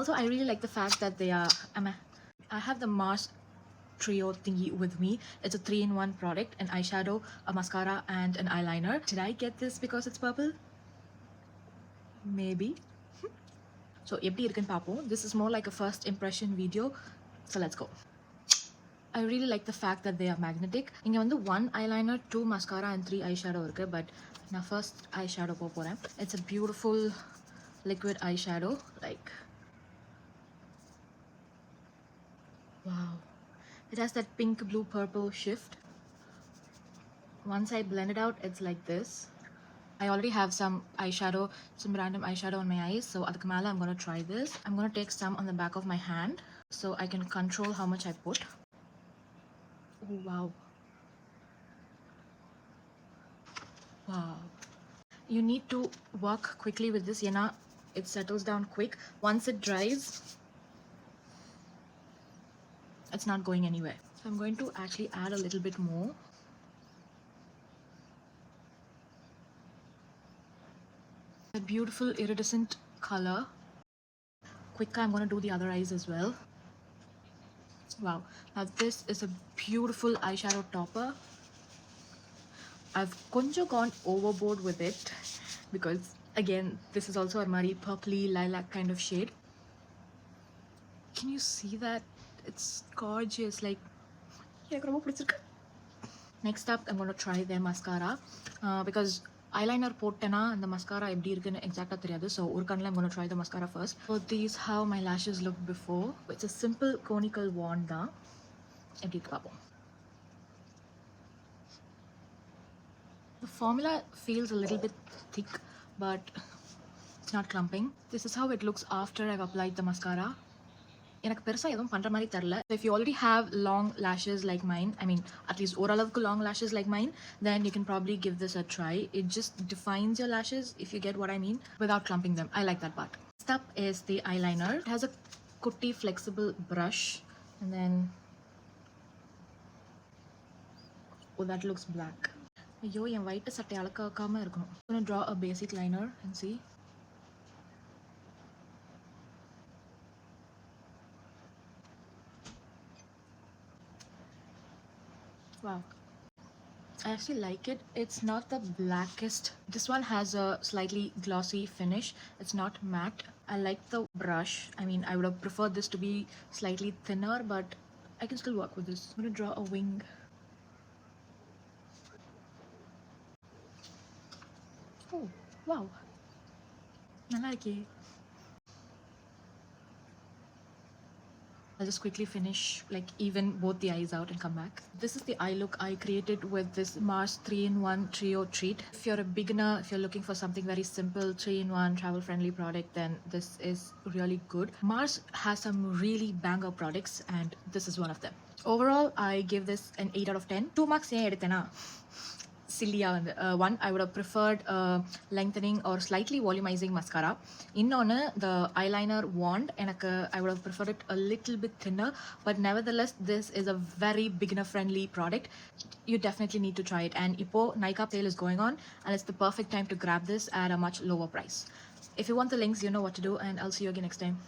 Also, I really like the fact that they are I have the Mars trio thingy with me. It's a 3-in-1 product, an eyeshadow, a mascara, and an eyeliner. Did I get this because it's purple? Maybe. So எப்படி இருக்குன்னு பார்ப்போம். This is more like a first impression video. So let's go. I really like the fact that they are magnetic. இங்க வந்து 1 eyeliner, 2 mascara and 3 eyeshadow இருக்கு. But நான் first eyeshadow போக போறேன். It's a beautiful liquid eyeshadow. Like, wow. It has that pink, blue, purple shift. Once I blend it out, it's like this. I already have some eyeshadow, some random eyeshadow on my eyes. So adukku mela I'm going to try this. I'm going to take some on the back of my hand so I can control how much I put. Oh, wow. Wow. You need to work quickly with this. Yana, it settles down quick. Once it dries, it's not going anywhere. So I'm going to actually add a little bit more. A beautiful iridescent color. Quicker, I'm going to do the other eyes as well. Wow, now this is a beautiful eyeshadow topper. I've konja gone overboard with it because again this is also a mari purpley lilac kind of shade. Can you see that? It's gorgeous. Like, next up I'm going to try their mascara because eyeliner போட்டேனா அந்த mascara எப்படி இருக்குன்னு எக்ஸாக்ட்டா தெரியாது. So ஒரு கண்ணில் I'm going to try the mascara first. So these how my lashes look before. It's a simple conical wand தான். எப்படி இருக்கு பார்ப்போம். The formula feels a little bit thick but it's not clumping. This is how it looks after I've applied the mascara. எனக்கு பெருசாக எதுவும் பண்ணுற மாதிரி தெரில. If you already have long lashes like mine, I mean at least ஓரளவுக்கு long lashes like mine, then you can probably give this a try. It just defines your lashes, if you get what I mean, without clumping them. I like that part. Next up is the eyeliner. It has a kutti flexible brush and then oh, that looks black. ஐயோ, என் white சட்டை அலக்காக்காமல் இருக்கணும். I'm going to draw a basic liner and see. Wow, I actually like it. It's not the blackest. This one has a slightly glossy finish. It's not matte. I like the brush. I mean, I would have preferred this to be slightly thinner, but I can still work with this. I'm going to draw a wing. Oh, wow. நல்லா இருக்கே. I'll just quickly finish, like, even both the eyes out and come back. This is the eye look I created with this Mars 3-in-1 trio treat. If you're a beginner, if you're looking for something very simple, 3-in-1 travel friendly product, then this is really good. Mars has some really banger products and this is one of them. Overall, I give this an 8 out of 10. 2 marks ஏன் எடுத்தேனா silly one, I would have preferred lengthening or slightly volumizing mascara. Innone the eyeliner wand enakku I would have preferred it a little bit thinner, but nevertheless this is a very beginner friendly product. You definitely need to try it, and ipo Nykaa sale is going on and it's the perfect time to grab this at a much lower price. If you want the links, you know what to do, and I'll see you again next time.